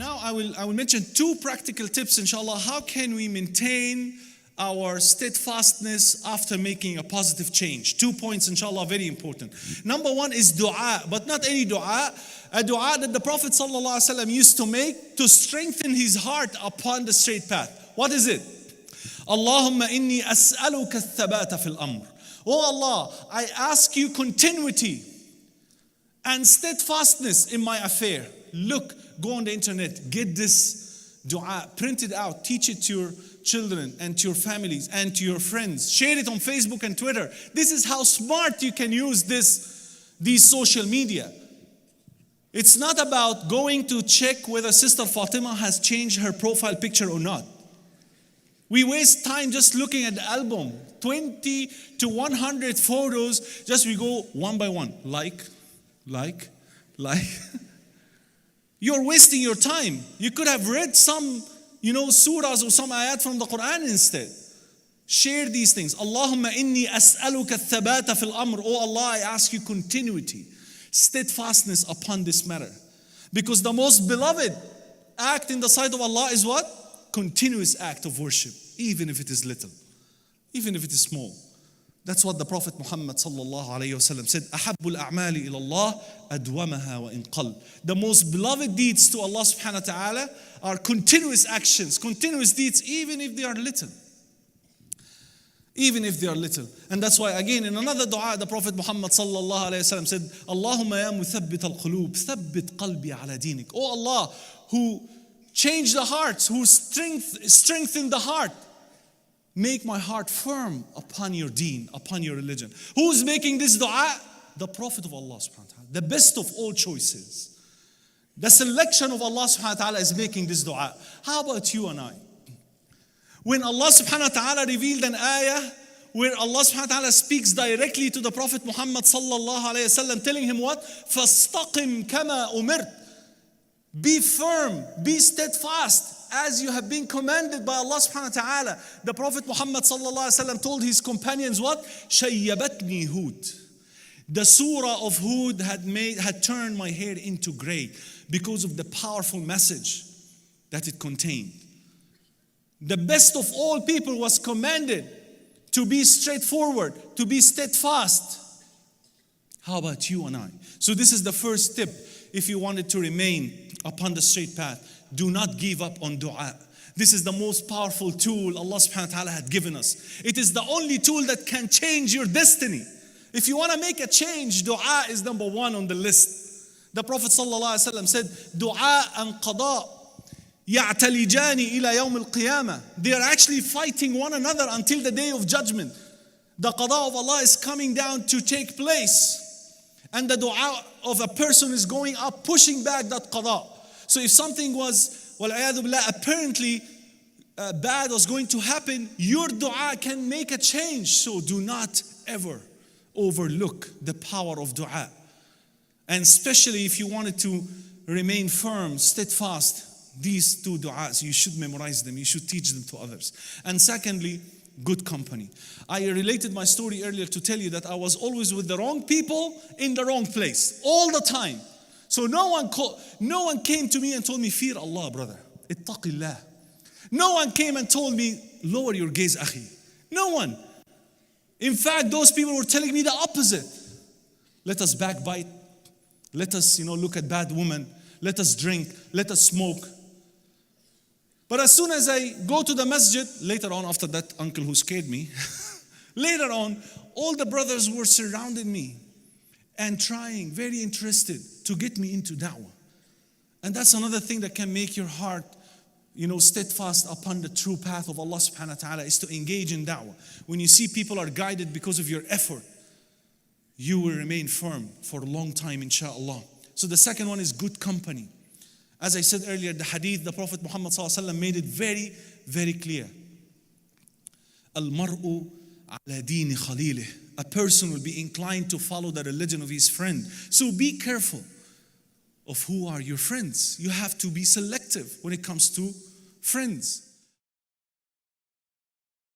Now I will mention two practical tips, inshallah. How can we maintain our steadfastness after making a positive change? 2 points, inshallah, very important. Number one is dua, but not any dua. A dua that the Prophet ﷺ used to make to strengthen his heart upon the straight path. What is it? Allahumma inni as'aluka al-thabata fil amr. Oh Allah, I ask you continuity and steadfastness in my affair. Look, go on the internet, get this dua, print it out, teach it to your children and to your families and to your friends. Share it on Facebook and Twitter. This is how smart you can use these social media. It's not about going to check whether Sister Fatima has changed her profile picture or not. We waste time just looking at the album. 20 to 100 photos, just we go one by one. Like. You're wasting your time. You could have read some, surahs or some ayat from the Quran instead. Share these things. Allahumma inni as'aluka al-thabata fil amr. Oh Allah, I ask you continuity, steadfastness upon this matter. Because the most beloved act in the sight of Allah is what? Continuous act of worship, even if it is little, even if it is small. That's what the Prophet Muhammad sallallahu alayhi wasallam said. Ahabbul a'mali ila Allah adwamaha wa in qal. The most beloved deeds to Allah subhanahu wa ta'ala are continuous actions, continuous deeds, even if they are little. Even if they are little. And that's why again in another dua the Prophet Muhammad sallallahu alayhi wasallam said, Allahumma ya muthabbit al-qulub, thabbit qalbi ala dinik. Oh Allah, who change the hearts, who strengthen the heart, make my heart firm upon your deen, upon your religion. Who's making this dua? The Prophet of Allah subhanahu wa ta'ala, the best of all choices. The selection of Allah subhanahu wa ta'ala is making this dua. How about you and I? When Allah subhanahu wa ta'ala revealed an ayah where Allah subhanahu wa ta'ala speaks directly to the Prophet Muhammad sallallahu alayhi wasallam, telling him what? فَاسْتَقِمْ كَمَا أُمِرْتَ. Be firm, be steadfast, as you have been commanded by Allah subhanahu wa ta'ala. The Prophet Muhammad sallallahu alayhi wa sallam told his companions what? شَيَّبَتْنِي Hud. The surah of Hud had turned my hair into gray because of the powerful message that it contained. The best of all people was commanded to be straightforward, to be steadfast. How about you and I? So this is the first tip. If you wanted to remain upon the straight path, do not give up on dua. This is the most powerful tool Allah subhanahu wa ta'ala had given us. It is the only tool that can change your destiny. If you want to make a change, dua is number one on the list. The Prophet sallallahu alaihi wasallam said, dua and qada ya'talijani ila yawm al-qiyamah. They are actually fighting one another until the day of judgment. The qada of Allah is coming down to take place, and the dua of a person is going up, pushing back that qada. So if something was, wal-'iyadhu billah, apparently bad was going to happen, your dua can make a change. So do not ever overlook the power of dua. And especially if you wanted to remain firm, steadfast, these two du'as, you should memorize them, you should teach them to others. And secondly, good company. I related my story earlier to tell you that I was always with the wrong people in the wrong place, all the time. So no one came to me and told me, fear Allah, brother, ittaqillah. No one came and told me, lower your gaze, akhi. No one. In fact, those people were telling me the opposite. Let us backbite. Let us, look at bad women. Let us drink. Let us smoke. But as soon as I go to the masjid, later on after that uncle who scared me, later on, all the brothers were surrounding me and trying, very interested, to get me into da'wah. And that's another thing that can make your heart, steadfast upon the true path of Allah subhanahu wa ta'ala, is to engage in da'wah. When you see people are guided because of your effort, you will remain firm for a long time, inshaAllah. So the second one is good company. As I said earlier, the hadith, the Prophet Muhammad sallallahu alaihi wasallam made it very, very clear. Al-mar'u ala dini khalilih. A person will be inclined to follow the religion of his friend. So be careful of who are your friends. You have to be selective when it comes to friends.